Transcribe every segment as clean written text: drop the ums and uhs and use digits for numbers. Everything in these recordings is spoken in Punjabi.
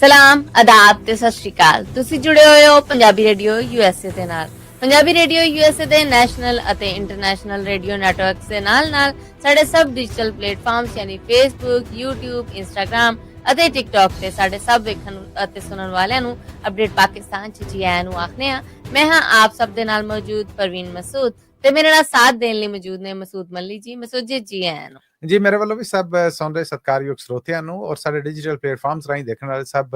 ਸਲਾਮ, ਆਦਾਬ ਤੇ ਸਤਿ ਸ਼੍ਰੀ ਅਕਾਲ। ਤੁਸੀਂ ਜੁੜੇ ਹੋਏ ਹੋ ਪੰਜਾਬੀ ਰੇਡੀਓ ਯੂਐਸਏ ਦੇ ਨਾਲ। ਪੰਜਾਬੀ ਰੇਡੀਓ ਯੂਐਸਏ ਦੇ ਨੈਸ਼ਨਲ ਅਤੇ ਇੰਟਰਨੈਸ਼ਨਲ ਰੇਡੀਓ ਨੈਟਵਰਕਸ ਦੇ ਨਾਲ ਸਾਡੇ ਸਭ ਡਿਜੀਟਲ ਪਲੇਟਫਾਰਮਸ ਯਾਨੀ ਫੇਸਬੁੱਕ, YouTube, ਇੰਸਟਾਗ੍ਰਾਮ ਅਤੇ ਟਿਕਟੌਕ ਤੇ ਸਾਡੇ ਸਭ ਵੇਖਣ ਅਤੇ ਸੁਣਨ ਵਾਲਿਆਂ ਨੂੰ ਅਪਡੇਟ ਪਾਕਿਸਤਾਨ 'ਚ ਜੀ ਆਇਆਂ ਨੂੰ ਆਖਦੇ ਹਾਂ। ਮੈਂ ਹਾਂ ਆਪ ਸਭ ਦੇ ਨਾਲ ਮੌਜੂਦ ਪਰਵੀਨ ਮਸੂਦ ਤੇ ਮੇਰੇ ਨਾਲ ਸਾਥ ਦੇਣ ਲਈ ਮੌਜੂਦ ਨੇ ਮਸੂਦ ਮੱਲੀ ਜੀ। ਮਸੂਦ ਜੀ ਆਇਆਂ ਨੂੰ। ਜੀ ਮੇਰੇ ਵੱਲੋਂ ਵੀ ਸਭ ਸੁਣ ਰਹੇ ਸਤਿਕਾਰਯੋਗ ਸਰੋਤਿਆਂ ਨੂੰ ਔਰ ਸਾਡੇ ਡਿਜੀਟਲ ਪਲੇਟਫਾਰਮਸ ਰਾਹੀਂ ਦੇਖਣ ਵਾਲੇ ਸਭ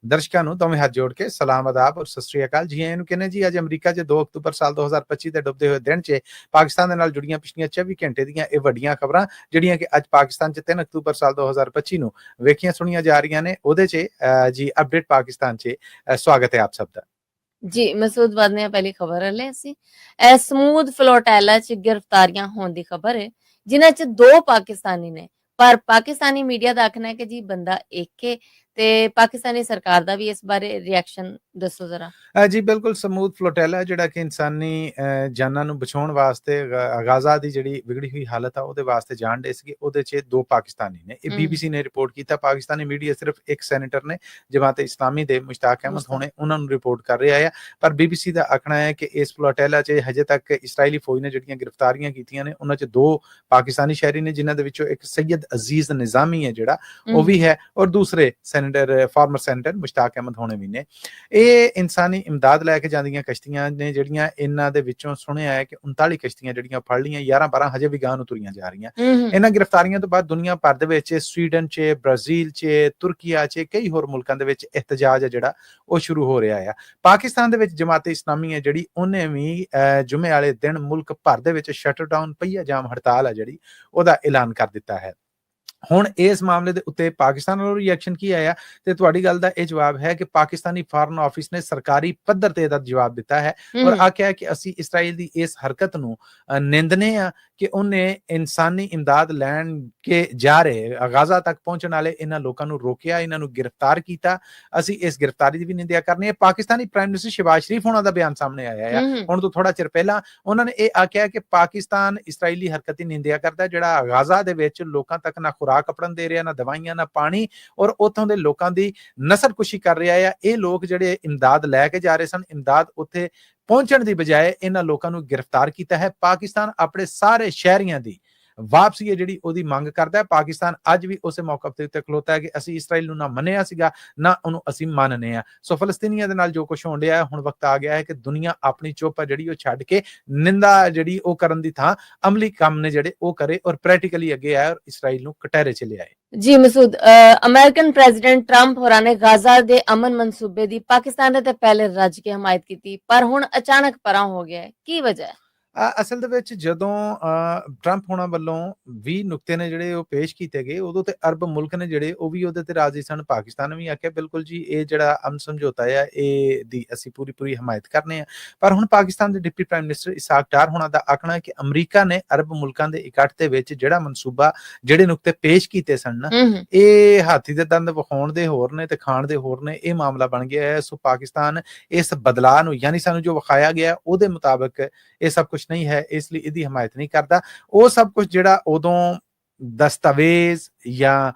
ਦਰਸ਼ਕਾਂ ਨੂੰ ਦੋਵੇਂ ਹੱਥ ਜੋੜ ਕੇ ਸਲਾਮ ਆਦਾਬ ਔਰ ਸਤਿ ਸ਼੍ਰੀ ਅਕਾਲ ਜੀ ਆਇਆਂ ਨੂੰ ਕਹਿੰਦੇ ਜੀ। ਅੱਜ ਅਮਰੀਕਾ 'ਚ 2 ਅਕਤੂਬਰ ਸਾਲ 2025 ਦੇ ਡੁੱਬਦੇ ਹੋਏ ਦਿਨ 'ਚ ਪਾਕਿਸਤਾਨ ਦੇ ਨਾਲ ਜੁੜੀਆਂ ਪਿਛਲੀਆਂ 24 ਘੰਟੇ ਦੀਆਂ ਇਹ ਵੱਡੀਆਂ ਖਬਰਾਂ ਜਿਹੜੀਆਂ ਕਿ ਅੱਜ ਪਾਕਿਸਤਾਨ 'ਚ 3 ਅਕਤੂਬਰ ਸਾਲ 2025 ਨੂੰ ਵੇਖੀਆਂ ਸੁਣੀਆਂ ਜਾ ਰਹੀਆਂ ਨੇ ਉਹਦੇ 'ਚ ਜੀ ਅਪਡੇਟ ਪਾਕਿਸਤਾਨ 'ਚ ਸਵਾਗਤ ਹੈ ਆਪ ਸਭ ਦਾ। ਜੀ ਮਸੂਦ ਵਧਨੇ ਆ ਪਹਿਲੀ ਖਬਰ ਲੈ ਅਸੀਂ ਸਮੂਦ ਫਲੋਟੈਲਾ 'ਚ ਗ੍ਰਿਫਤਾਰੀਆਂ ਹੋਣ ਦੀ ਖਬਰ ਹੈ ਜਿਨ੍ਹਾਂ 'ਚ 2 ਪਾਕਿਸਤਾਨੀ ਨੇ। ਪਰ ਪਾਕਿਸਤਾਨੀ ਮੀਡੀਆ ਦਾ ਆਖਣਾ ਹੈ ਕਿ ਜੀ ਬੰਦਾ ਇੱਕ ਹੈ ਤੇ ਪਾਕਿਸਤਾਨੀ ਸਰਕਾਰ ਦਾ ਵੀ ਇਸ ਬਾਰੇ ਰਿਐਕਸ਼ਨ ਦੱਸੋ ਜ਼ਰਾ। ਜੀ ਬਿਲਕੁਲ ਸਮੂਦ ਫਲੋਟੈਲਾ ਜਿਹੜਾ ਕਿ ਇਨਸਾਨੀ ਜਾਨਾਂ ਨੂੰ ਬਚਾਉਣ ਵਾਸਤੇ ਗਾਜ਼ਾ ਦੀ ਜਿਹੜੀ ਵਿਗੜੀ ਹੋਈ ਹਾਲਤ ਆ ਉਹਦੇ ਵਾਸਤੇ ਜਾਣ ਡੇ ਸੀਗੇ। ਉਹਦੇ 'ਚ 2 ਪਾਕਿਸਤਾਨੀ ਨੇ। ਇਹ BBC ਨੇ ਰਿਪੋਰਟ ਕੀਤਾ। ਪਾਕਿਸਤਾਨੀ ਮੀਡੀਆ ਸਿਰਫ ਇੱਕ ਸੈਨੇਟਰ ਨੇ ਜਮਾਤ ਇਸਲਾਮੀ ਦੇ ਮੁਸ਼ਤਾਕ ਅਹਿਮਦ ਹੋਣੇ ਉਹਨਾਂ ਨੂੰ ਰਿਪੋਰਟ ਕਰ ਰਿਹਾ ਆ। ਪਰ BBC ਦਾ ਆਖਣਾ ਹੈ ਕਿ ਇਸ ਫਲੋਟੈਲਾ 'ਚ ਹਜੇ ਤੱਕ ਇਸਰਾਈਲੀ ਫੌਜ ਨੇ ਜਿਹੜੀਆਂ ਗ੍ਰਿਫਤਾਰੀਆਂ ਕੀਤੀਆਂ ਨੇ ਉਹਨਾਂ 'ਚ 2 ਪਾਕਿਸਤਾਨੀ ਸ਼ਹਿਰੀ ਨੇ ਜਿਨ੍ਹਾਂ ਦੇ ਵਿੱਚੋਂ ਇੱਕ ਸੈਯਦ ਅਜ਼ੀਜ਼ ਨਿਜ਼ਾਮੀ ਹੈ ਜਿਹੜਾ ਉਹ ਵੀ ਹੈ ਔਰ ਦੂਸਰੇ senator farmer senator Mushtaq Ahmad ਹੋਣੇ ਵੀ ਨੇ। ਇਹ ਇਨਸਾਨੀ ਇਮਦਾਦ ਲੈ ਕੇ ਜਾਂਦੀਆਂ ਕਸ਼ਤੀਆਂ ਨੇ ਜਿਹੜੀਆਂ ਇਹਨਾਂ ਦੇ ਵਿੱਚੋਂ ਸੁਣਿਆ ਹੈ ਕਿ 39 ਕਸ਼ਤੀਆਂ ਜਿਹੜੀਆਂ ਫੜ ਲਈਆਂ 11-12 ਹਜੇ ਵੀ ਗਾਂ ਨੂੰ ਤੁਰੀਆਂ ਜਾ ਰਹੀਆਂ। ਇਹਨਾਂ ਗ੍ਰਿਫਤਾਰੀਆਂ ਤੋਂ ਬਾਅਦ ਦੁਨੀਆ ਭਰ ਦੇ ਵਿੱਚ ਸਵੀਡਨ 'ਚ, ਬ੍ਰਾਜ਼ੀਲ 'ਚ, ਤੁਰਕੀਆ 'ਚ ਕਈ ਹੋਰ ਮੁਲਕਾਂ ਦੇ ਵਿੱਚ ਇhtਜਾਜ ਹੈ ਜਿਹੜਾ ਉਹ ਸ਼ੁਰੂ ਹੋ ਰਿਹਾ ਆ। ਪਾਕਿਸਤਾਨ ਦੇ ਵਿੱਚ ਜਮਾਤ ਇਸਲਾਮੀ ਹੈ ਜਿਹੜੀ ਉਹਨੇ ਵੀ ਜੁਮੇ ਵਾਲੇ ਦਿਨ ਮੁਲਕ ਭਰ ਦੇ ਵਿੱਚ ਸ਼ਟਰਡਾਊਨ ਪਹੀਆ ਜਾਮ ਹੜਤਾਲ ਹੈ ਜਿਹੜੀ ਉਹਦਾ ਐਲਾਨ ਕਰ ਦਿੱਤਾ ਹੈ। ਹੁਣ ਇਸ ਮਾਮਲੇ ਦੇ ਉੱਤੇ ਪਾਕਿਸਤਾਨ ਵੱਲੋਂ ਰਿਐਕਸ਼ਨ ਕੀ ਆਇਆ ਤੇ ਤੁਹਾਡੀ ਗੱਲ ਦਾ ਇਹ ਜਵਾਬ ਹੈ ਕਿ ਪਾਕਿਸਤਾਨੀ ਫਾਰਨ ਆਫਿਸ ਨੇ ਸਰਕਾਰੀ ਪੱਧਰ ਤੇ ਇਹਦਾ ਜਵਾਬ ਦਿੱਤਾ ਹੈ ਔਰ ਆਖਿਆ ਕਿ ਅਸੀਂ ਇਸਰਾਈਲ ਦੀ ਇਸ ਹਰਕਤ ਨੂੰ ਨਿੰਦਨੇ ਆ ਕਿ ਉਹਨੇ ਇਨਸਾਨੀ ਇਮਦਾਦ ਲੈਣ ਕੇ ਜਾ ਰਹੇ ਗਾਜ਼ਾ ਤੱਕ ਪਹੁੰਚਣ ਵਾਲੇ ਇਹਨਾਂ ਲੋਕਾਂ ਨੂੰ ਰੋਕਿਆ, ਇਹਨਾਂ ਨੂੰ ਗ੍ਰਿਫਤਾਰ ਕੀਤਾ। ਅਸੀਂ ਇਸ ਗ੍ਰਿਫਤਾਰੀ ਦੀ ਵੀ ਨਿੰਦਿਆ ਕਰਨੀ ਹੈ। ਪਾਕਿਸਤਾਨੀ ਪ੍ਰਾਈਮ ਮਿਨਿਸਟਰ ਸ਼ਹਿਬਾਜ਼ ਸ਼ਰੀਫ ਉਹਨਾਂ ਦਾ ਬਿਆਨ ਸਾਹਮਣੇ ਆਇਆ ਆ ਹੁਣ ਤੋਂ ਥੋੜਾ ਚਿਰ ਪਹਿਲਾਂ। ਉਹਨਾਂ ਨੇ ਇਹ ਆਖਿਆ ਕਿ ਪਾਕਿਸਤਾਨ ਇਸਰਾਈਲੀ ਹਰਕਤ ਦੀ ਨਿੰਦਿਆ ਕਰਦਾ ਜਿਹੜਾ ਗਾਜ਼ਾ ਦੇ ਵਿੱਚ ਲੋਕਾਂ ਤੱਕ ਨਾ ਖੁਰਾਕ ਕੱਪੜਨ ਦੇ ਰਿਹਾ, ਨਾ ਦਵਾਈਆਂ, ਨਾ ਪਾਣੀ ਔਰ ਉੱਥੋਂ ਦੇ ਲੋਕਾਂ ਦੀ ਨਸਲਕੁਸ਼ੀ ਕਰ ਰਿਹਾ ਆ। ਇਹ ਲੋਕ ਜਿਹੜੇ ਇਮਦਾਦ ਲੈ ਕੇ ਜਾ ਰਹੇ ਸਨ, ਇਮਦਾਦ ਉੱਥੇ ਪਹੁੰਚਣ ਦੀ ਬਜਾਏ ਇਹਨਾਂ ਲੋਕਾਂ ਨੂੰ ਗ੍ਰਿਫਤਾਰ ਕੀਤਾ ਹੈ। ਪਾਕਿਸਤਾਨ ਆਪਣੇ ਸਾਰੇ ਸ਼ਹਿਰੀਆਂ ਦੀ ਵਾਪਸੀ ਹੈ ਜਿਹੜੀ ਉਹਦੀ ਮੰਗ ਕਰਦਾ ਹੈ। ਪਾਕਿਸਤਾਨ ਅੱਜ ਵੀ ਉਸੇ ਮੌਕੇ ਤੇ ਉੱਤੇ ਖਲੋਤਾ ਹੈ ਕਿ ਅਸੀਂ ਇਸਰਾਈਲ ਨੂੰ ਨਾ ਮੰਨਿਆ ਸੀਗਾ ਨਾ ਉਹਨੂੰ ਅਸੀਂ ਮੰਨਨੇ ਆ। ਸੋ ਫਲਸਤੀਨੀਆਂ ਦੇ ਨਾਲ ਜੋ ਕੁਝ ਹੋਣ ਡਿਆ ਹੁਣ ਵਕਤ ਆ ਗਿਆ ਹੈ ਕਿ ਦੁਨੀਆ ਆਪਣੀ ਚੁੱਪ ਹੈ ਜਿਹੜੀ ਉਹ ਛੱਡ ਕੇ ਨਿੰਦਾ ਜਿਹੜੀ ਉਹ ਕਰਨ ਦੀ ਥਾਂ ਅਮਲੀ ਕੰਮ ਨੇ ਜਿਹੜੇ ਉਹ ਕਰੇ ਔਰ ਪ੍ਰੈਕਟੀਕਲੀ ਅੱਗੇ ਆਏ ਔਰ ਇਸਰਾਈਲ ਨੂੰ ਕਟਹਿਰੇ ਚ ਲਿਆਏ। ਜੀ ਮਸੂਦ, ਅਮਰੀਕਨ ਪ੍ਰੈਜ਼ੀਡੈਂਟ ਟਰੰਪ ਹੋਰਾਂ ਨੇ ਗਾਜ਼ਾ ਦੇ ਅਮਨ ਮਨਸੂਬੇ ਦੀ ਪਾਕਿਸਤਾਨ ਦੇ ਪਹਿਲੇ ਰੱਜ ਕੇ ਹਮਾਇਤ ਕੀਤੀ ਪਰ ਹੁਣ ਅਚਾਨਕ ਪਰਾਂ ਹੋ ਗਿਆ ਹੈ। ਕੀ ਵਜ੍ਹਾ ਹੈ? ਅਸਲ ਦੇ ਵਿੱਚ ਜਦੋਂ ਟਰੰਪ ਹੋਣਾ ਵੱਲੋਂ 20 ਨੁਕਤੇ ਨੇ ਜਿਹੜੇ ਉਹ ਪੇਸ਼ ਕੀਤੇ ਗਏ ਉਦੋਂ ਤੇ ਅਰਬ ਮੁਲਕ ਨੇ ਜਿਹੜੇ ਉਹ ਵੀ ਉਹਦੇ ਤੇ ਰਾਜ਼ੀ ਸਨ। ਪਾਕਿਸਤਾਨ ਵੀ ਆਖਿਆ ਬਿਲਕੁਲ ਜੀ ਇਹ ਜਿਹੜਾ ਅਮਨ ਸਮਝੌਤਾ ਆ ਇਹ ਦੀ ਅਸੀਂ ਪੂਰੀ ਹਮਾਇਤ ਕਰਨੇ ਆ। ਪਰ ਹੁਣ ਪਾਕਿਸਤਾਨ ਦੇ ਡਿਪਟੀ ਪ੍ਰਾਈਮ ਮਿਨਿਸਟਰ ਇਸਾਕ ਡਾਰ ਹੋਣਾ ਦਾ ਆਖਣਾ ਹੈ ਕਿ ਅਮਰੀਕਾ ਨੇ ਅਰਬ ਮੁਲਕਾਂ ਦੇ ਇਕੱਠ ਦੇ ਵਿੱਚ ਜਿਹੜਾ ਮਨਸੂਬਾ ਜਿਹੜੇ ਨੁਕਤੇ ਪੇਸ਼ ਕੀਤੇ ਸਨ ਨਾ ਇਹ ਹਾਥੀ ਦੇ ਦੰਦ ਵਿਖਾਉਣ ਦੇ ਹੋਰ ਨੇ ਤੇ ਖਾਣ ਦੇ ਹੋਰ ਨੇ। ਇਹ ਮਾਮਲਾ ਬਣ ਗਿਆ ਹੈ। ਸੋ ਪਾਕਿਸਤਾਨ ਇਸ ਬਦਲਾਅ ਨੂੰ ਯਾਨੀ ਸਾਨੂੰ ਜੋ ਵਿਖਾਇਆ ਗਿਆ ਉਹਦੇ ਮੁਤਾਬਕ ਇਹ ਸਭ ਕੁਝ ਨਹੀਂ ਹੈ ਇਸ ਲਈ ਇਹਦੀ ਹਮਾਇਤ ਨਹੀਂ ਕਰਦਾ। ਉਹ ਸਭ ਕੁਝ ਜਿਹੜਾ ਉਦੋਂ ਦਸਤਾਵੇਜ਼ ਜਾਂ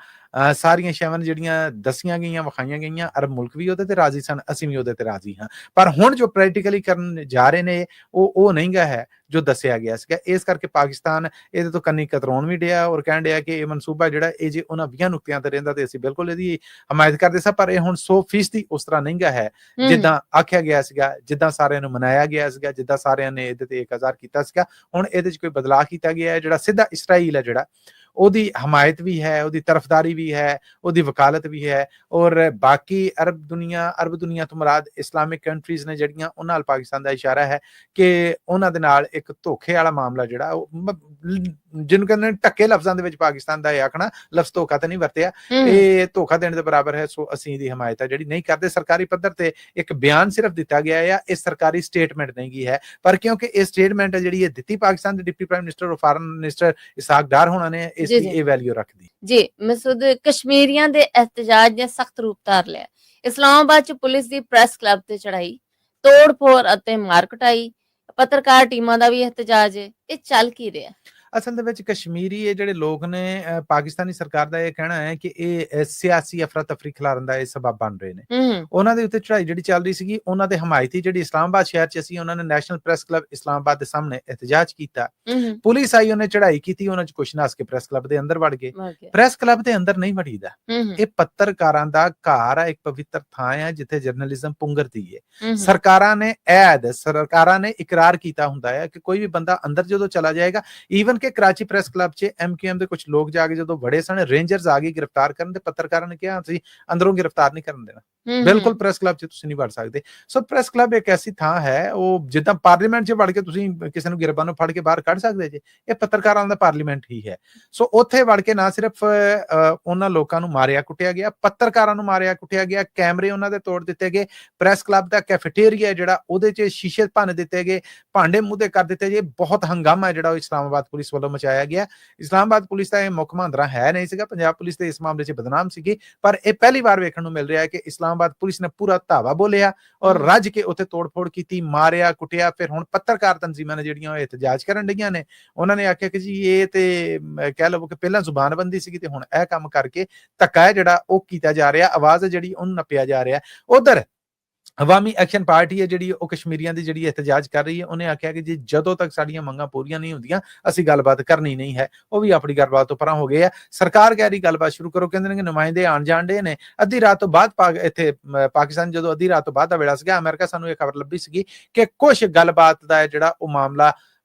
ਸਾਰੀਆਂ ਸ਼ੈਵਾਂ ਜਿਹੜੀਆਂ ਦਸੀਆਂ ਗਈਆਂ ਵਿਖਾਈਆਂ ਗਈਆਂ ਅਰਬ ਮੁਲਕ ਵੀ ਉਹਦੇ ਤੇ ਰਾਜ਼ੀ ਸਨ, ਅਸੀਂ ਵੀ ਉਹਦੇ ਤੇ ਰਾਜ਼ੀ ਹਾਂ। ਪਰ ਹੁਣ ਜੋ ਪ੍ਰੈਕਟੀਕਲੀ ਕਰਨ ਜਾ ਰਹੇ ਨੇ ਉਹ ਨਹੀਂ ਗਾ ਹੈ ਜੋ ਦੱਸਿਆ ਗਿਆ ਸੀਗਾ। ਇਸ ਕਰਕੇ ਪਾਕਿਸਤਾਨ ਇਹਦੇ ਤੋਂ ਕੰਨੀ ਕਤਰਾਉਣ ਵੀ ਡਿਆ ਔਰ ਕਹਿਣ ਡਿਆ ਕਿ ਇਹ ਮਨਸੂਬਾ ਜਿਹੜਾ ਇਹ ਜੇ ਉਹਨਾਂ 20 ਨੁਕਤਿਆਂ ਤੇ ਰਹਿੰਦਾ ਤੇ ਅਸੀਂ ਬਿਲਕੁਲ ਇਹਦੀ ਹਮਾਇਤ ਕਰਦੇ ਸਾਂ। ਪਰ ਇਹ ਹੁਣ 100% ਉਸ ਤਰ੍ਹਾਂ ਨਹੀਂ ਗਾ ਹੈ ਜਿੱਦਾਂ ਆਖਿਆ ਗਿਆ ਸੀਗਾ, ਜਿੱਦਾਂ ਸਾਰਿਆਂ ਨੂੰ ਮਨਾਇਆ ਗਿਆ ਸੀਗਾ, ਜਿੱਦਾਂ ਸਾਰਿਆਂ ਨੇ ਇਹਦੇ ਤੇ 1000 ਕੀਤਾ ਸੀਗਾ। ਹੁਣ ਇਹਦੇ 'ਚ ਕੋਈ ਬਦਲਾਅ ਕੀਤਾ ਗਿਆ ਹੈ ਜਿਹੜਾ ਸਿੱਧਾ ਇਸਰਾਈਲ ਹੈ ਜਿਹੜਾ ਉਹਦੀ ਹਮਾਇਤ ਵੀ ਹੈ, ਉਹਦੀ ਤਰਫਦਾਰੀ ਵੀ ਹੈ, ਉਹਦੀ ਵਕਾਲਤ ਵੀ ਹੈ ਔਰ ਬਾਕੀ ਅਰਬ ਦੁਨੀਆ ਤੋਂ ਮੁਰਾਦ ਇਸਲਾਮਿਕ ਕੰਟਰੀਜ਼ ਨੇ ਜਿਹੜੀਆਂ ਉਹਨਾਂ ਨਾਲ ਪਾਕਿਸਤਾਨ ਦਾ ਇਸ਼ਾਰਾ ਹੈ ਕਿ ਉਹਨਾਂ ਦੇ ਨਾਲ ਇੱਕ ਧੋਖੇ ਵਾਲਾ ਮਾਮਲਾ ਜਿਹੜਾ ਉਹ ਜਿਹਨੂੰ ਕਹਿੰਦੇ ਨੇ ਢੱਕੇ ਲਫ਼ਜ਼ਾਂ ਦੇ ਵਿੱਚ ਪਾਕਿਸਤਾਨ ਦਾ ਇਹ ਆਖਣਾ ਲਫ਼ਜ਼ ਧੋਖਾ ਤਾਂ ਨਹੀਂ ਵਰਤਿਆ, ਇਹ ਧੋਖਾ ਦੇਣ ਦੇ ਬਰਾਬਰ ਹੈ। ਸੋ ਅਸੀਂ ਇਹਦੀ ਹਮਾਇਤ ਹੈ ਜਿਹੜੀ ਨਹੀਂ ਕਰਦੇ। ਸਰਕਾਰੀ ਪੱਧਰ ਤੇ ਇੱਕ ਬਿਆਨ ਸਿਰਫ ਦਿੱਤਾ ਗਿਆ ਹੈ, ਇਹ ਸਰਕਾਰੀ ਸਟੇਟਮੈਂਟ ਨਹੀਂ ਗਈ ਹੈ। ਪਰ ਕਿਉਂਕਿ ਇਹ ਸਟੇਟਮੈਂਟ ਹੈ ਜਿਹੜੀ ਇਹ ਦਿੱਤੀ ਪਾਕਿਸਤਾਨ ਦੇ ਡਿਪਟੀ ਪ੍ਰਾਈਮ ਮਿਨਿਸਟਰ ਔਰ ਫਾਰਨ ਮਿਨਿਸਟਰ ਇਸਾਕ ਡਾਰ ਹੋਣਾ ਨੇ ਇਸ ਦੀ ਇਹ ਵੈਲਿਊ ਰੱਖਦੀ। ਜੀ ਮਸੂਦ, ਕਸ਼ਮੀਰੀਆਂ ਦੇ ਇhtਜਾਜ ਨੇ ਸਖਤ ਰੂਪ ਧਾਰ ਲਿਆ। ਇਸਲਾਮਾਬਾਦ ਚ ਪੁਲਿਸ ਦੀ ਪ੍ਰੈਸ ਕਲੱਬ ਤੇ ਚੜਾਈ, ਤੋੜ ਫੋੜ ਅਤੇ ਮਾਰ ਕੁਟਾਈ, ਪੱਤਰਕਾਰ ਟੀਮਾਂ ਦਾ ਵੀ ਇhtਜਾਜ ਹੈ। ਇਹ ਚੱਲ ਕੀ ਰਿਹਾ? ਅਸਲ ਦੇ ਵਿੱਚ ਕਸ਼ਮੀਰੀ ਇਹ ਜਿਹੜੇ ਲੋਕ ਨੇ ਪਾਕਿਸਤਾਨੀ ਸਰਕਾਰ ਦਾ ਇਹ ਕਹਿਣਾ ਹੈ ਕਿ ਇਹ ਸਿਆਸੀ ਅਫਰਾ ਤਫਰੀ ਖਿਲਾਰਨ ਦਾ ਇਹ ਸਬਬ ਬਣ ਰਹੇ ਨੇ। ਉਹਨਾਂ ਦੇ ਉੱਤੇ ਚੜ੍ਹਾਈ ਜਿਹੜੀ ਚੱਲ ਰਹੀ ਸੀਗੀ, ਉਹਨਾਂ ਦੇ ਹਮਾਇਤੀ ਜਿਹੜੀ ਇਸਲਾਮਾਬਾਦ ਸ਼ਹਿਰ 'ਚ ਸੀ, ਉਹਨਾਂ ਨੇ ਨੈਸ਼ਨਲ ਪ੍ਰੈਸ ਕਲੱਬ ਇਸਲਾਮਾਬਾਦ ਦੇ ਸਾਹਮਣੇ ਇhtਜਾਜ ਕੀਤਾ। ਪੁਲਿਸ ਆਈ, ਉਹਨੇ ਚੜ੍ਹਾਈ ਕੀਤੀ, ਉਹਨਾਂ 'ਚ ਕੁਛ ਨੱਸ ਕੇ ਪ੍ਰੈਸ ਕਲੱਬ ਦੇ ਅੰਦਰ ਵੜ ਗਏ। ਪ੍ਰੈਸ ਕਲੱਬ ਦੇ ਅੰਦਰ ਨਹੀਂ ਵੜੀਦਾ, ਇਹ ਪੱਤਰਕਾਰਾਂ ਦਾ ਘਰ ਆ, ਇੱਕ ਪਵਿੱਤਰ ਥਾਂ ਹੈ ਜਿੱਥੇ ਜਰਨਲਿਜ਼ਮ ਪੁੰਗਰਦੀ ਹੈ। ਸਰਕਾਰਾਂ ਨੇ ਇਕਰਾਰ ਕੀਤਾ ਹੁੰਦਾ ਹੈ ਕਿ ਕੋਈ ਵੀ ਬੰਦਾ ਅੰਦਰ ਜਦੋਂ ਚਲਾ ਜਾਏਗਾ, ਈਵਨ ਕਿ ਕਰਾਚੀ ਪ੍ਰੈਸ ਕਲੱਬ 'ਚ MQM ਦੇ ਕੁਝ ਲੋਕ ਜਾ ਕੇ ਜਦੋਂ ਵੜੇ ਸਨ, ਰੇਂਜਰਸ ਆ ਗਏ ਗ੍ਰਿਫਤਾਰ ਕਰਨ, ਤੇ ਪੱਤਰਕਾਰਾਂ ਨੇ ਕਿਹਾ ਅਸੀਂ ਅੰਦਰੋਂ ਗ੍ਰਿਫਤਾਰ ਨਹੀਂ ਕਰਨ ਦੇਣਾ, ਬਿਲਕੁਲ ਪ੍ਰੈਸ ਕਲੱਬ 'ਚ ਤੁਸੀਂ ਨਹੀਂ ਵੜ ਸਕਦੇ। ਸੋ ਪ੍ਰੈਸ ਕਲੱਬ ਇੱਕ ਐਸੀ ਥਾਂ ਹੈ, ਉਹ ਜਿੱਦਾਂ ਪਾਰਲੀਮੈਂਟ 'ਚ ਵੜ ਕੇ ਤੁਸੀਂ ਕਿਸੇ ਨੂੰ ਗਿਰਬਾਨ ਨੂੰ ਫੜ ਕੇ ਬਾਹਰ ਕੱਢ ਸਕਦੇ ਜੇ, ਇਹ ਪੱਤਰਕਾਰਾਂ ਦਾ ਪਾਰਲੀਮੈਂਟ ਹੀ ਹੈ। ਸੋ ਉੱਥੇ ਵੜ ਕੇ ਨਾ ਸਿਰਫ ਉਹਨਾਂ ਲੋਕਾਂ ਨੂੰ ਮਾਰਿਆ ਕੁੱਟਿਆ ਗਿਆ, ਪੱਤਰਕਾਰਾਂ ਨੂੰ ਮਾਰਿਆ ਕੁੱਟਿਆ ਗਿਆ, ਕੈਮਰੇ ਉਹਨਾਂ ਦੇ ਤੋੜ ਦਿੱਤੇ ਗਏ, ਪ੍ਰੈਸ ਕਲੱਬ ਦਾ ਕੈਫੇਟੇਰੀਆ ਜਿਹੜਾ ਉਹਦੇ 'ਚ ਸ਼ੀਸ਼ੇ ਭੰਨ ਦਿੱਤੇ ਗਏ, ਭਾਂਡੇ ਮੂਹਦੇ ਕਰ ਦਿੱਤੇ ਗਏ। ਬਹੁਤ ਹੰਗਾਮਾ ਜਿਹੜਾ ਉਹ ਇਸਲਾਮਾਬਾਦ ਪੁਲਿਸ ਵੱਲੋਂ ਮਚਾਇਆ ਗਿਆ। ਇਸਲਾਮਾਬਾਦ ਪੁਲਿਸ ਦਾ ਇਹ ਮੁੱਖ ਮਹਾਂਦਰਾ ਹੈ ਨਹੀਂ ਸੀਗਾ, ਪੰਜਾਬ ਪੁਲਿਸ ਤੇ ਇਸ ਮਾਮਲੇ 'ਚ ਬਦਨਾਮ ਸੀਗੀ, ਪਰ ਇਹ ਪਹਿਲੀ ਵਾਰ ਵੇਖਣ ਨੂੰ ਮਿਲ ਰਿਹਾ ਹੈ ਕਿ ਇਸਲਾਮਾਬਾਦ ਪੁਲਿਸ ਨੇ ਪੂਰਾ ਧਾਵਾ ਬੋਲਿਆ ਔਰ ਰੱਜ ਕੇ ਉੱਥੇ ਤੋੜ-ਫੋੜ ਕੀਤੀ, ਮਾਰਿਆ ਕੁੱਟਿਆ। ਫਿਰ ਹੁਣ ਪੱਤਰਕਾਰ ਤਨਜ਼ੀਮਾਂ ਨੇ ਜਿਹੜੀਆਂ ਉਹ ਇhtਜਾਜ ਕਰਨ ਡਈਆਂ ਨੇ, ਉਹਨਾਂ ਨੇ ਆਖਿਆ ਕਿ ਜੀ ਇਹ ਤੇ ਕਹਿ ਲਵੋ ਕਿ ਪਹਿਲਾਂ ਜ਼ੁਬਾਨਬੰਦੀ ਸੀਗੀ ਤੇ ਹੁਣ ਇਹ ਕੰਮ ਕਰਕੇ ਧੱਕਾ ਹੈ ਜਿਹੜਾ ਉਹ ਕੀਤਾ ਜਾ ਰਿਹਾ, ਆਵਾਜ਼ ਜਿਹੜੀ ਉਹਨੂੰ ਨੱਪਿਆ ਜਾ ਰਿਹਾ। ਉਧਰ ਅਵਾਮੀ ਐਕਸ਼ਨ ਪਾਰਟੀ ਹੈ ਜਿਹੜੀ ਉਹ ਕਸ਼ਮੀਰੀਆਂ ਦੀ ਜਿਹੜੀ ਇhtਜਾਜ ਕਰ ਰਹੀ ਹੈ, ਉਹਨੇ ਆਖਿਆ ਕਿ ਜੀ ਜਦੋਂ ਤੱਕ ਸਾਡੀਆਂ ਮੰਗਾਂ ਪੂਰੀਆਂ ਨਹੀਂ ਹੁੰਦੀਆਂ ਅਸੀਂ ਗੱਲਬਾਤ ਕਰਨੀ ਨਹੀਂ ਹੈ। ਉਹ ਵੀ ਆਪਣੀ ਗੱਲਬਾਤ ਤੋਂ ਪਰਾਂ ਹੋ ਗਏ ਆ। ਸਰਕਾਰ ਕਹਿ ਰਹੀ ਗੱਲਬਾਤ ਸ਼ੁਰੂ ਕਰੋ, ਕਹਿੰਦੇ ਨੇ ਕਿ ਨੁਮਾਇੰਦੇ ਆਣ ਜਾਣ ਡੇ ਨੇ। ਅੱਧੀ ਰਾਤ ਤੋਂ ਬਾਅਦ ਇੱਥੇ ਪਾਕਿਸਤਾਨ ਜਦੋਂ ਅੱਧੀ ਰਾਤ ਤੋਂ ਬਾਅਦ ਦਾ ਵੇਲਾ ਸੀਗਾ, ਅਮਰੀਕਾ ਸਾਨੂੰ ਇਹ ਖਬਰ ਲੱਭੀ ਸੀਗੀ ਕਿ ਕੁਝ ਗੱਲਬਾਤ ਦਾ ਜਿਹੜਾ ਉਹ ਮਾਮਲਾ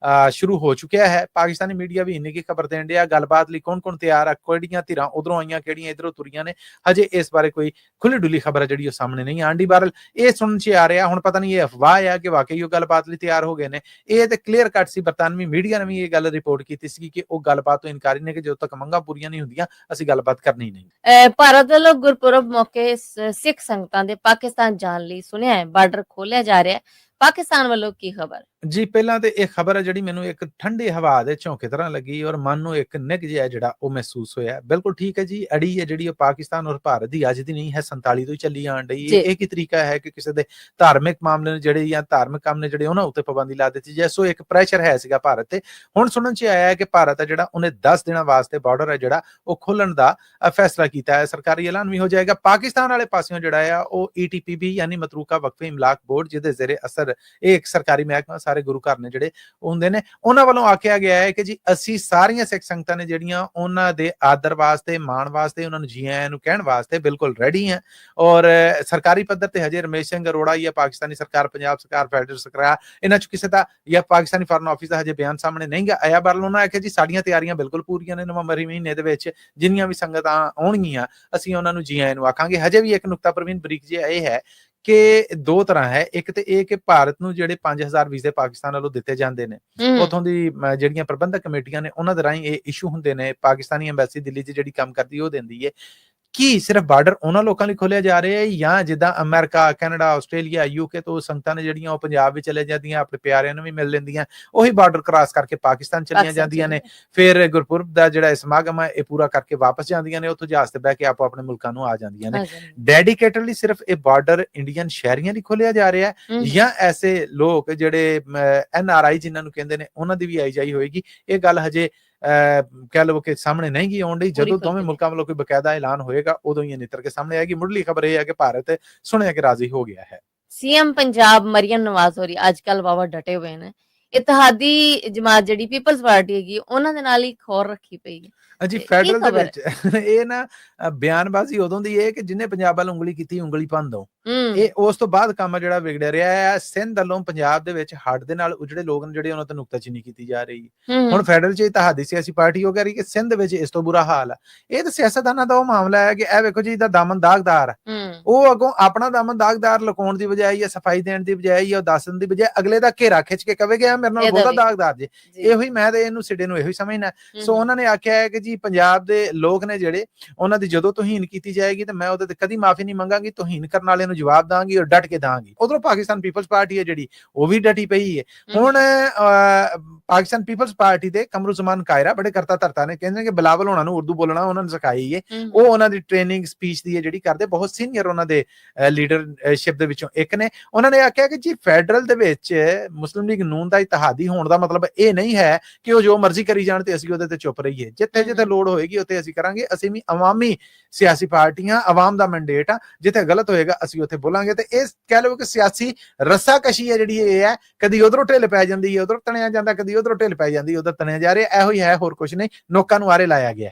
ਸ਼ੁਰੂ ਹੋ ਚੁੱਕਿਆ ਹੈ। ਪਾਕਿਸਤਾਨੀ ਮੀਡੀਆ ਵੀ ਇੰਨੀ ਕੀ ਖਬਰ ਦੇਣ ਡਿਆ, ਗੱਲਬਾਤ ਲਈ ਕੌਣ ਤਿਆਰ ਆ, ਕਿਹੜੀਆਂ ਧਿਰਾਂ ਉਧਰੋਂ ਆਈਆਂ, ਕਿਹੜੀਆਂ ਇਧਰੋਂ ਤੁਰੀਆਂ ਨੇ, ਹਜੇ ਇਸ ਬਾਰੇ ਕੋਈ ਖੁੱਲੀ ਡੁੱਲੀ ਖਬਰ ਹੈ ਜਿਹੜੀ ਉਹ ਸਾਹਮਣੇ ਨਹੀਂ ਆਂਦੀ। ਬਹਰਹਾਲ ਇਹ ਸੁਣਨ 'ਚ ਆ ਰਿਹਾ, ਹੁਣ ਪਤਾ ਨਹੀਂ ਇਹ ਅਫਵਾਹ ਆ ਕਿ ਵਾਕਈ ਉਹ ਗੱਲਬਾਤ ਲਈ ਤਿਆਰ ਹੋ ਗਏ ਨੇ। ਇਹ ਤੇ ਕਲੀਅਰ ਕੱਟ ਸੀ, ਬਰਤਾਨਵੀ ਮੀਡੀਆ ਨੇ ਵੀ ਇਹ ਗੱਲ ਰਿਪੋਰਟ ਕੀਤੀ ਸੀ ਕਿ ਉਹ ਗੱਲਬਾਤ ਤੋਂ ਇਨਕਾਰੀ ਨੇ ਕਿ ਜਦੋਂ ਤੱਕ ਮੰਗਾਂ ਪੂਰੀਆਂ ਨਹੀਂ ਹੁੰਦੀਆਂ ਅਸੀਂ ਗੱਲਬਾਤ ਕਰਨੀ ਨਹੀਂ। ਭਾਰਤ ਵੱਲੋਂ ਗੁਰਪੁਰਬ ਮੌਕੇ ਸਿੱਖ ਸੰਗਤਾਂ ਦੇ ਪਾਕਿਸਤਾਨ ਜਾਣ ਲਈ ਸੁਣਿਆ ਹੈ ਬਾਰਡਰ ਖੋਲਿਆ ਜਾ ਰਿਹਾ ਹੈ, ਪਾਕਿਸਤਾਨ ਵੱਲੋਂ ਕੀ ਖਬਰ? ਜੀ ਪਹਿਲਾਂ ਤੇ ਇਹ ਖਬਰ ਹੈ ਜਿਹੜੀ ਮੈਨੂੰ ਇੱਕ ਠੰਡੀ ਹਵਾ ਦੇ ਝੋਂਕੇ ਤਰ੍ਹਾਂ ਲੱਗੀ ਔਰ ਮਨ ਨੂੰ ਇੱਕ ਨਿੱਘ ਜਿਹਾ ਜਿਹੜਾ ਉਹ ਮਹਿਸੂਸ ਹੋਇਆ। ਬਿਲਕੁਲ ਠੀਕ ਹੈ ਜੀ, ਅੜੀ ਹੈ ਜਿਹੜੀ ਉਹ ਪਾਕਿਸਤਾਨ ਔਰ ਭਾਰਤ ਦੀ ਅੱਜ ਦੀ ਨਹੀਂ ਹੈ, 47 ਤੋਂ ਹੀ ਚੱਲੀ ਆਣ ਡਈ। ਇਹ ਕੀ ਤਰੀਕਾ ਹੈ ਕਿ ਕਿਸੇ ਦੇ ਧਾਰਮਿਕ ਮਾਮਲੇ ਨੇ ਜਿਹੜੇ ਜਾਂ ਧਾਰਮਿਕ ਕੰਮ ਨੇ ਜਿਹੜੇ ਉਹਨਾਂ ਉੱਤੇ ਪਾਬੰਦੀ ਲਾ ਦਿੱਤੀ ਜਾਏ। ਸੋ ਇੱਕ ਪ੍ਰੈਸ਼ਰ ਹੈ ਸੀਗਾ ਭਾਰਤ ਤੇ। ਹੁਣ ਸੁਣਨ 'ਚ ਆਇਆ ਹੈ ਕਿ ਭਾਰਤ ਹੈ ਜਿਹੜਾ ਉਹਨੇ 10 ਦਿਨਾਂ ਵਾਸਤੇ ਬਾਰਡਰ ਹੈ ਜਿਹੜਾ ਉਹ ਖੋਲਣ ਦਾ ਫੈਸਲਾ ਕੀਤਾ ਹੈ। ਸਰਕਾਰੀ ਐਲਾਨ ਵੀ ਹੋ ਜਾਏਗਾ। ਪਾਕਿਸਤਾਨ ਵਾਲੇ ਪਾਸਿਓਂ ਜਿਹੜਾ ਆ ਉਹ ETPB ਯਾਨੀ ਮਤਰੂਕਾ ਵਕਫੇ ਇਮਲਾਕ ਬੋਰਡ, ਜਿਹਦੇ ਜ਼ੇਰੇ ਅਸਰ ਇਹ ਇੱਕ ਸਰਕਾਰੀ ਮਹਿਕਮਾ, ਸਾਰੇ ਗੁਰੂ ਘਰ ਨੇ ਜਿਹੜੇ ਹੁੰਦੇ ਨੇ, ਉਹਨਾਂ ਵੱਲੋਂ ਆਖਿਆ ਗਿਆ ਹੈ ਕਿ ਜੀ ਅਸੀਂ ਸਾਰੀਆਂ ਸਿੱਖ ਸੰਗਤਾਂ ਨੇ ਜਿਹੜੀਆਂ ਉਹਨਾਂ ਦੇ ਆਦਰ ਵਾਸਤੇ, ਮਾਣ ਵਾਸਤੇ, ਉਹਨਾਂ ਨੂੰ ਜੀ ਆਇਆਂ ਨੂੰ ਕਹਿਣ ਵਾਸਤੇ ਬਿਲਕੁਲ ਰੈਡੀ ਹੈ। ਔਰ ਸਰਕਾਰੀ ਪੱਧਰ ਤੇ ਹਜੇ ਰਮੇਸ਼ ਸਿੰਘ ਅਰੋੜਾ ਜਾਂ ਪਾਕਿਸਤਾਨੀ ਸਰਕਾਰ, ਪੰਜਾਬ ਸਰਕਾਰ, ਫੈਡਰਲ ਸਰਕਾਰ, ਇਹਨਾਂ 'ਚ ਕਿਸੇ ਦਾ ਜਾਂ ਪਾਕਿਸਤਾਨੀ ਫੋਰਨ ਆਫਿਸ ਦਾ ਹਜੇ ਬਿਆਨ ਸਾਹਮਣੇ ਨਹੀਂ ਆਇਆ। ਪਰ ਉਹਨਾਂ ਆਖਿਆ ਜੀ ਸਾਡੀਆਂ ਤਿਆਰੀਆਂ ਬਿਲਕੁਲ ਪੂਰੀਆਂ ਨੇ। ਨਵੰਬਰ ਮਹੀਨੇ ਦੇ ਵਿੱਚ ਜਿੰਨੀਆਂ ਵੀ ਸੰਗਤਾਂ ਆਉਣਗੀਆਂ ਅਸੀਂ ਉਹਨਾਂ ਨੂੰ ਜੀ ਆਇਆਂ ਨੂੰ ਆਖਾਂਗੇ। ਹਜੇ ਵੀ ਇੱਕ ਨੁਕਤਾ ਪ੍ਰਵੀਨ ਬਰੀਕ ਜਿਹਾ ਇਹ ਹੈ ਕਿ ਦੋ ਤਰ੍ਹਾਂ ਹੈ। ਇੱਕ ਤੇ ਇਹ ਕਿ ਭਾਰਤ ਨੂੰ ਜਿਹੜੇ 5000 ਵੀਜ਼ੇ ਪਾਕਿਸਤਾਨ ਵੱਲੋਂ ਦਿੱਤੇ ਜਾਂਦੇ ਨੇ, ਉਥੋਂ ਦੀ ਜਿਹੜੀਆਂ ਪ੍ਰਬੰਧਕ ਕਮੇਟੀਆਂ ਨੇ ਉਹਨਾਂ ਦੇ ਰਾਹੀਂ ਇਹ ਇਸ਼ੂ ਹੁੰਦੇ ਨੇ। ਪਾਕਿਸਤਾਨੀ ਐਮਬੈਸੀ ਦਿੱਲੀ 'ਚ ਜਿਹੜੀ ਕੰਮ ਕਰਦੀ ਉਹ ਦਿੰਦੀ ਹੈ। ਕੀ ਸਿਰਫ ਬਾਰਡਰ ਉਹਨਾਂ ਲੋਕਾਂ ਲਈ ਖੋਲਿਆ ਜਾ ਰਿਹਾ ਹੈ ਜਾਂ ਜਿੱਦਾਂ ਅਮਰੀਕਾ, ਕੈਨੇਡਾ, ਆਸਟ੍ਰੇਲੀਆ, UK ਤੋਂ ਸੰਗਤਾਂ ਨੇ ਜਿਹੜੀਆਂ ਉਹ ਪੰਜਾਬ ਵਿੱਚ ਚਲੇ ਜਾਂਦੀਆਂ, ਆਪਣੇ ਪਿਆਰਿਆਂ ਨੂੰ ਵੀ ਮਿਲ ਲੈਂਦੀਆਂ, ਉਹੀ ਬਾਰਡਰ ਕ੍ਰਾਸ ਕਰਕੇ ਪਾਕਿਸਤਾਨ ਚਲੀਆਂ ਜਾਂਦੀਆਂ ਨੇ। ਫਿਰ ਗੁਰਪੁਰਬ ਦਾ ਜਿਹੜਾ ਸਮਾਗਮ ਹੈ ਇਹ ਪੂਰਾ ਕਰਕੇ ਵਾਪਸ ਜਾਂਦੀਆਂ ਨੇ, ਉੱਥੋਂ ਜਹਾਜ਼ ਤੇ ਬਹਿ ਕੇ ਆਪੋ ਆਪਣੇ ਮੁਲਕਾਂ ਨੂੰ ਆ ਜਾਂਦੀਆਂ ਨੇ। ਡੈਡੀਕੇਟਡਲੀ ਸਿਰਫ ਇਹ ਬਾਰਡਰ ਇੰਡੀਅਨ ਸ਼ਹਿਰੀਆਂ ਲਈ ਖੋਲਿਆ ਜਾ ਰਿਹਾ ਹੈ ਜਾਂ ਐਸੇ ਲੋਕ ਜਿਹੜੇ NRI ਜਿਨ੍ਹਾਂ ਨੂੰ ਕਹਿੰਦੇ ਨੇ ਉਹਨਾਂ ਦੀ ਵੀ ਆਈ ਜਾਈ ਹੋਏਗੀ? ਇਹ ਗੱਲ ਹਜੇ ਕਹਿ ਲਵੋ ਕਿ ਸਾਹਮਣੇ ਨਹੀਂ ਗਈ ਆਉਣ ਡਈ। ਜਦੋਂ ਦੋਵੇਂ ਮੁਲਕਾਂ ਵੱਲੋਂ ਕੋਈ ਬਕਾਇਦਾ ਐਲਾਨ ਹੋਏਗਾ ਉਦੋਂ ਹੀ ਨਿੱਤਰ ਕੇ ਸਾਹਮਣੇ ਆਏਗੀ। ਮੁੱਢਲੀ ਖਬਰ ਇਹ ਹੈ ਕਿ ਭਾਰਤ ਸੁਣਿਆ ਕਿ ਰਾਜ਼ੀ ਹੋ ਗਿਆ ਹੈ। CM ਪੰਜਾਬ ਮਰੀਅਮ ਨਵਾਜ਼ ਹੋਰੀ ਅੱਜ ਕੱਲ ਵਾਵਾ ਡਟੇ ਹੋਏ ਨੇ। ਇਤਿਹਾਦੀ ਜਮਾਤ ਜਿਹੜੀ ਪੀਪਲਸ ਪਾਰਟੀ ਹੈਗੀ ਉਹਨਾਂ ਦੇ ਨਾਲ ਹੀ ਖੌਰ ਰੱਖੀ ਪਈ ਹੈ ਜੀ ਫੈਡਰਲ ਦੇ ਵਿੱਚ। ਇਹ ਨਾ ਬਿਆਨਬਾਜ਼ੀ ਉਦੋਂ ਦੀ ਹੈ ਕਿ ਜਿਹਨੇ ਪੰਜਾਬ ਵੱਲ ਉਂਗਲੀ ਕੀਤੀ ਉਂਗਲੀ ਭੰਨ ਦੋ। ਇਹ ਉਸ ਤੋਂ ਬਾਅਦ ਕੰਮ ਜਿਹੜਾ ਵਿਗੜਿਆ ਰਿਹਾ ਹੈ। ਸਿੰਧ ਵੱਲੋਂ ਪੰਜਾਬ ਦੇ ਵਿੱਚ ਹੱਡ ਦੇ ਨਾਲ ਉਜੜੇ ਲੋਕ ਨੇ ਜਿਹੜੇ ਉਹਨਾਂ ਤੇ ਨੁਕਤਾਚੀਨੀ ਕੀਤੀ ਜਾ ਰਹੀ ਹੈ। ਹੁਣ ਫੈਡਰਲ 'ਚ ਇਤਿਹਾਦੀ ਸਿਆਸੀ ਪਾਰਟੀ ਉਹ ਕਹਿ ਰਹੀ ਕਿ ਸਿੰਧ ਵਿੱਚ ਇਸ ਤੋਂ ਬੁਰਾ ਹਾਲ ਹੈ। ਇਹ ਤਾਂ ਸਿਆਸਤਦਾਨਾਂ ਦਾ ਉਹ ਮਾਮਲਾ ਹੈ ਕਿ ਇਹ ਵੇਖੋ ਜੀ ਇਹਦਾ ਦਾਮਨ ਦਾਗਦਾਰ, ਉਹ ਅੱਗੋਂ ਆਪਣਾ ਦਾਮਨ ਦਾਗਦਾਰ ਲੁਕਾਉਣ ਦੀ ਬਜਾਏ ਜਾਂ ਸਫਾਈ ਦੇਣ ਦੀ ਬਜਾਏ ਜਾਂ ਦੱਸਣ ਦੀ ਬਜਾਏ ਅਗਲੇ ਦਾ ਘੇਰਾ ਖਿੱਚ ਕੇ ਕਹੇਗਾ ਮੇਰੇ ਨਾਲ ਬਹੁਤਾ ਦਾਗਦਾਰ ਜੇ। ਇਹੋ ਹੀ ਮੈਂ ਤੇ ਇਹਨੂੰ ਸਿੱਡੇ ਨੂੰ ਇਹੋ ਹੀ ਸਮਝਣਾ। ਸੋ ਉਹਨਾਂ ਨੇ ਆਖਿਆ ਹੈ ਕਿ ਜੀ ਪੰਜਾਬ ਦੇ ਲੋਕ ਨੇ ਜਿਹੜੇ ਉਹਨਾਂ ਦੀ ਜਦੋਂ ਤੋਹੀਨ ਕੀਤੀ ਜਾਏਗੀ ਤੇ ਮੈਂ ਉਹਦੇ ਤੇ ਕਦੀ ਮਾਫੀ ਨਹੀਂ ਮੰਗਾਂਗੀ, ਤੋਹੀਨ ਕਰਨ ਵਾਲੇ ਨੂੰ ਜਵਾਬ ਦਾਂਗੀ ਔਰ ਡਟ ਕੇ ਦਾਂਗੀ। ਉਧਰੋਂ ਪਾਕਿਸਤਾਨ ਪੀਪਲਸ ਪਾਰਟੀ ਹੈ ਜਿਹੜੀ ਉਹ ਵੀ ਡਟੀ ਪਈ ਹੈ। ਹੁਣ ਪਾਕਿਸਤਾਨ ਪੀਪਲਸ ਪਾਰਟੀ ਦੇ ਕਮਰੁਜ਼ਮਾਨ ਕਾਇਰਾ ਬੜੇ ਕਰਤਾ ਧਰਤਾ ਨੇ, ਕਹਿੰਦੇ ਕਿ ਬਿਲਾਵਲ ਹੋਣਾ ਨੂੰ ਉਰਦੂ ਬੋਲਣਾ ਉਹਨਾਂ ਨੇ ਸਿਖਾਈ ਹੈ। ਉਹ ਉਹਨਾਂ ਦੀ ਟ੍ਰੇਨਿੰਗ ਸਪੀਚ ਦੀ ਹੈ ਜਿਹੜੀ ਕਰਦੇ, ਬਹੁਤ ਸੀਨੀਅਰ ਉਹਨਾਂ ਦੇ ਲੀਡਰਸ਼ਿਪ ਦੇ ਵਿੱਚੋਂ ਇੱਕ ਨੇ। ਉਹਨਾਂ ਨੇ ਆਖਿਆ ਕਿ ਜੀ ਫੈਡਰਲ ਦੇ ਵਿੱਚ ਮੁਸਲਿਮ ਲੀਗ ਨੂਨ ਦਾ ਇਤਿਹਾਦੀ ਹੋਣ ਦਾ ਮਤਲਬ ਇਹ ਨਹੀਂ ਹੈ ਕਿ ਉਹ ਜੋ ਮਰਜ਼ੀ ਕਰੀ ਜਾਣ ਤੇ ਅਸੀਂ ਉਹਦੇ ਤੇ ਚੁੱਪ ਰਹੀਏ। ਜਿੱਥੇ ਜਿੱਥੇ ਲੋੜ ਹੋਏਗੀ ਉੱਥੇ ਅਸੀਂ ਕਰਾਂਗੇ। ਅਸੀਂ ਵੀ ਅਵਾਮੀ ਸਿਆਸੀ ਪਾਰਟੀਆਂ, ਆਵਾਮ ਦਾ ਮੈਂਡੇਟ ਆ, ਜਿੱਥੇ ਗਲਤ ਹੋਏਗਾ ਅਸੀਂ ਉੱਥੇ ਬੋਲਾਂਗੇ। ਤੇ ਇਹ ਕਹਿ ਲਓ ਕਿ ਸਿਆਸੀ ਰੱਸਾਕਸ਼ੀ ਹੈ ਜਿਹੜੀ ਇਹ ਹੈ, ਕਦੀ ਉਧਰੋਂ ਢਿੱਲ ਪੈ ਜਾਂਦੀ ਹੈ, ਉਧਰੋਂ ਤਣਿਆ ਜਾਂਦਾ, ਕਦੀ ਉਧਰੋਂ ਢਿੱਲ ਪੈ ਜਾਂਦੀ, ਉਧਰ ਤਣਿਆ ਜਾ ਰਿਹਾ। ਇਹੋ ਹੀ ਹੈ, ਹੋਰ ਕੁਝ ਨਹੀਂ। ਨੋਕਾਂ ਨੂੰ ਆਰੇ ਲਾਇਆ ਗਿਆ।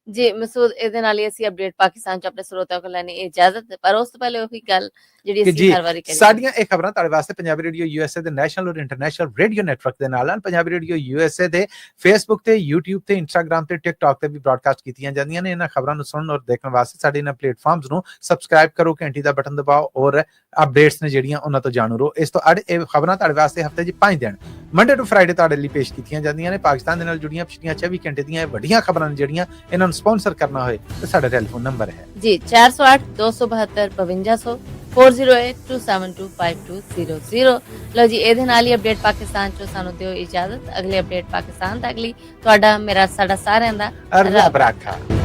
ਜੀ ਮਸੂਦ, ਇਹਦੇ ਨਾਲ ਹੀ ਅਸੀਂ ਅਪਡੇਟ ਪਾਕਿਸਤਾਨ ਚ ਆਪਣੇ ਸਰੋਤਿਆਂ ਕੋਲ ਲੈਣੀ ਇਜਾਜ਼ਤ, ਪਰ ਉਸ ਤੋਂ ਪਹਿਲੇ ਉਹੀ ਗੱਲ ਜਿਹੜੀ ਅਸੀਂ ਹਰ ਵਾਰੀ ਕਰੀਏ। ਸਾਡੀਆਂ ਇਹ ਖਬਰਾਂ ਤੁਹਾਡੇ ਵਾਸਤੇ ਪੰਜਾਬੀ ਰੇਡੀਓ ਯੂਐਸਏ ਦੇ ਨੈਸ਼ਨਲ ਔਰ ਇੰਟਰਨੈਸ਼ਨਲ ਰੇਡੀਓ ਨੈਟਵਰਕ ਦੇ ਨਾਲ ਪੰਜਾਬੀ ਰੇਡੀਓ ਯੂਐਸਏ ਦੇ ਫੇਸਬੁੱਕ ਤੇ, YouTube ਤੇ, ਇੰਸਟਾਗ੍ਰਾਮ ਤੇ, ਟਿਕਟੌਕ ਤੇ ਵੀ ਬ੍ਰਾਡਕਾਸਟ ਕੀਤੀਆਂ ਜਾਂਦੀਆਂ ਨੇ। ਇਹਨਾਂ ਖਬਰਾਂ ਨੂੰ ਸੁਣਨ ਔਰ ਦੇਖਣ ਵਾਸਤੇ ਸਾਡੇ ਇਹਨਾਂ ਪਲੇਟਫਾਰਮਸ ਨੂੰ ਸਬਸਕ੍ਰਾਈਬ ਕਰੋ, ਘੰਟੀ ਦਾ ਬਟਨ ਦਬਾਓ ਔਰ ਅਪਡੇਟਸ ਨੇ ਜਿਹੜੀਆਂ ਉਹਨਾਂ ਤੋਂ ਜਾਣੂ ਰਹੋ। ਇਸ ਤੋਂ ਅੜ ਇਹ ਖਬਰਾਂ ਤੁਹਾਡੇ ਵਾਸਤੇ ਹਫਤੇ 'ਚ 5 ਦਿਨ ਮੰਡੇ ਟੂ ਫਰਾਈਡੇ ਤੁਹਾਡੇ ਲਈ ਪੇਸ਼ ਕੀਤੀਆਂ ਜਾਂਦੀਆਂ ਨੇ। ਪਾਕਿਸਤਾਨ ਦੇ ਨਾਲ ਜੁੜੀਆਂ ਪਿਛਲੀਆਂ 24 ਘੰਟੇ ਦੀਆਂ ਵੱਡੀਆਂ ਖਬਰਾਂ ਨੇ ਜਿਹੜੀਆਂ, ਇਹਨਾਂ ਨੂੰ ਸਪਾਂਸਰ ਕਰਨਾ ਹੋਏ ਤਾਂ ਸਾਡਾ ਟੈਲੀਫੋਨ ਨੰਬਰ ਹੈ ਜੀ 408 272 5200 4082725200। ਲਓ ਜੀ, ਇਹਦੇ ਨਾਲ ਹੀ ਅਪਡੇਟ ਪਾਕਿਸਤਾਨ ਚੋਂ ਸਾਨੂੰ ਦਿਓ ਇਜਾਜ਼ਤ। ਅਗਲੇ ਅਪਡੇਟ ਪਾਕਿਸਤਾਨ ਤੱਕ ਲਈ ਤੁਹਾਡਾ, ਮੇਰਾ, ਸਾਡਾ ਸਾਰਿਆਂ ਦਾ ਰੱਬ ਰਾਖਾ।